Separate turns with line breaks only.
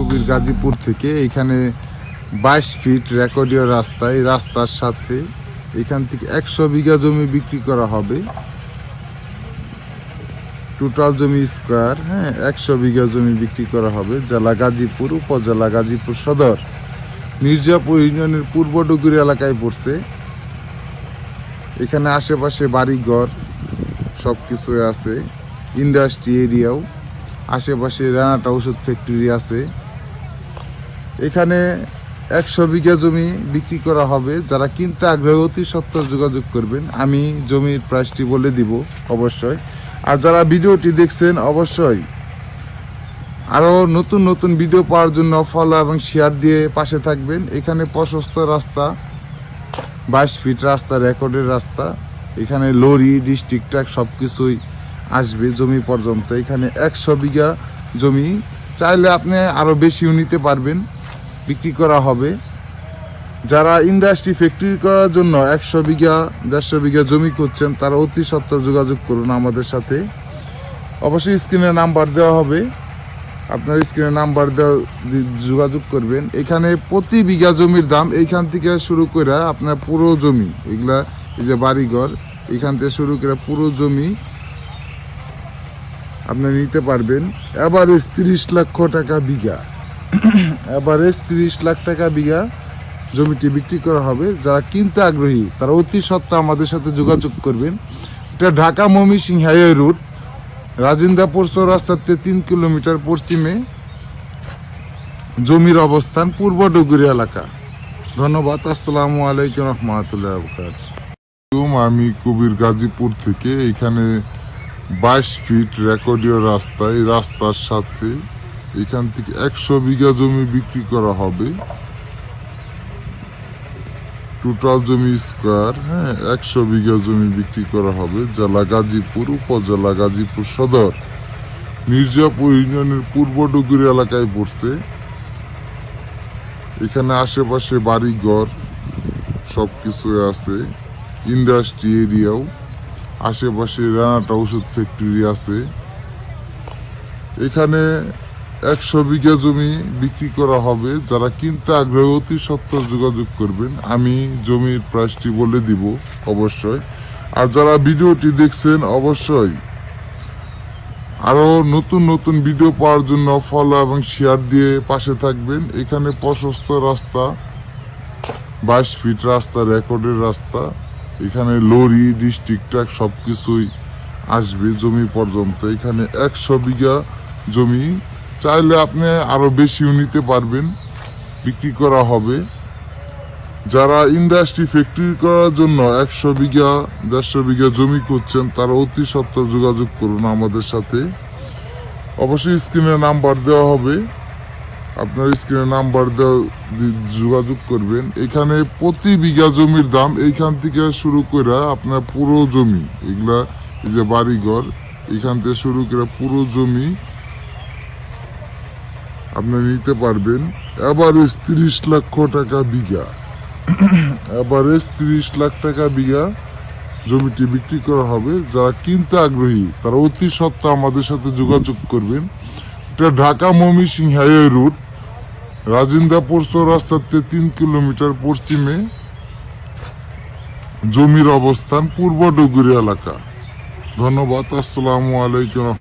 কবির গাজীপুর থেকে। এখানে 22 ফিট রেকর্ডীয় রাস্তা, এই রাস্তার সাথে এখান থেকে 100 বিঘা জমি বিক্রি করা হবে। টোটাল জমি স্কোয়ার 100 বিঘা জমি বিক্রি করা হবে। জেলা গাজীপুর, উপজেলা গাজীপুর সদর, মির্জাপুর ইউনিয়নের পূর্ব ডুগুরি এলাকায় পড়ছে। এখানে আশেপাশে বাড়িঘর সব কিছু আছে, ইন্ডাস্ট্রি এরিয়াও, আশেপাশে রানাটা ওষুধ ফ্যাক্টরি আছে। এখানে 100 বিঘা জমি বিক্রি করা হবে। যারা কিনতে আগ্রহী অতি সত্বর যোগাযোগ করবেন। আমি জমির প্রাইসটি বলে দিব অবশ্যই। আর যারা ভিডিওটি দেখছেন অবশ্যই আরও নতুন নতুন ভিডিও পাওয়ার জন্য ফলো এবং শেয়ার দিয়ে পাশে থাকবেন। এখানে প্রশস্ত রাস্তা, 22 ফিট রাস্তা, রেকর্ডের রাস্তা। এখানে লরি, ডিস্ট্রিক্ট ট্রাক সব কিছুই আসবে জমি পর্যন্ত। এখানে 100 বিঘা জমি, চাইলে আপনি আরও বেশিও নিতে পারবেন, বিক্রি করা হবে। যারা ইন্ডাস্ট্রি ফ্যাক্টরি করার জন্য 100 বিঘা 150 বিঘা জমি খুঁজছেন তারা অতি সত্বর যোগাযোগ করুন আমাদের সাথে। অবশ্যই স্ক্রিনে নাম্বার দেওয়া হবে, আপনার স্ক্রিনে নাম্বার দেওয়া যোগাযোগ করবেন। এখানে প্রতি বিঘা জমির দাম এইখান থেকে শুরু করে আপনার পুরো জমি, এগুলা এই যে বাড়িঘর, এখান থেকে শুরু করে পুরো জমি আপনি নিতে পারবেন। এভারেজ 30 লক্ষ টাকা বিঘা, এভারেজ 30 লাখ টাকা বিঘা জমিটি বিক্রি করা হবে। যারা কিনতে আগ্রহী তারা অতি সত্ত্বর আমাদের সাথে যোগাযোগ করবেন। এটা ঢাকা ময়মনসিংহ হাইওয়ে রুট, রাজিন্দাপুর চৌরাস্তাতে 3 কিলোমিটার পশ্চিমে জমির অবস্থান, পূর্ব ডুগুরি এলাকা। ধন্যবাদ। আসসালামু আলাইকুম রহমতুল্লাহ বরকাতুহু। আমি কবির গাজীপুর থেকে। এখানে 22 ফিট রেকর্ডীয় রাস্তা, এই রাস্তার সাথে এখান থেকে 100 বিঘা জমি বিক্রি করা হবে। টোটাল জমি স্কোয়ার 100 বিঘা জমি বিক্রি করা হবে। জেলা গাজীপুর, উপজেলা গাজীপুর সদর, মির্জাপুর ইউনিয়নের পূর্ব ডুগুরি এলাকায় পড়ছে। এখানে আশেপাশে বাড়িঘর সব কিছু আছে, ইন্ডাস্ট্রি এরিয়াও, আশেপাশে রানাটা ওষুধ ফ্যাক্টরি আছে। এখানে 100 বিঘা জমি বিক্রি করা হবে। যারা কিনতে আগ্রহী অতি সত্বর যোগাযোগ করবেন। আমি জমির প্রাইসটি বলে দিব অবশ্যই। আর যারা ভিডিওটি দেখছেন অবশ্যই আরও নতুন নতুন ভিডিও পাওয়ার জন্য ফলো এবং শেয়ার দিয়ে পাশে থাকবেন। এখানে প্রশস্ত রাস্তা, 22 ফিট রাস্তা, রেকর্ডের রাস্তা। এখানে লরি, ডিস্ট্রিক্ট ট্রাক সব কিছুই আসবে জমি পর্যন্ত। এখানে 100 বিঘা জমি, চাইলে আপনি আরও বেশিও নিতে পারবেন, বিক্রি করা হবে। যারা ইন্ডাস্ট্রি ফ্যাক্টরি করার জন্য 100 বিঘা 150 বিঘা জমি খুঁজছেন তারা অতি সত্বর যোগাযোগ করুন আমাদের সাথে। অবশ্যই স্ক্রিনে নাম্বার দেওয়া হবে, আপনার স্ক্রিনে নাম্বার দেওয়া যোগাযোগ করবেন। এখানে প্রতি বিঘা জমির দাম এইখান থেকে শুরু করে আপনার পুরো জমি, এগুলা এই যে বাড়িঘর, এখান থেকে শুরু করে পুরো জমি আপনি নিতে পারবেন। এভারেজ 30 লক্ষ টাকা বিঘা, এভারেজ 30 লাখ টাকা বিঘা জমিটি বিক্রি করা হবে। যারা কিনতে আগ্রহী তারা অতি সত্ত্বর আমাদের সাথে যোগাযোগ করবেন। এটা ঢাকা ময়মনসিংহ হাইওয়ে রুট, রাজিন্দাপুর চৌরাস্তাতে 3 কিলোমিটার পশ্চিমে জমির অবস্থান, পূর্ব ডুগুরি এলাকা। ধন্যবাদ। আসসালামু আলাইকুম।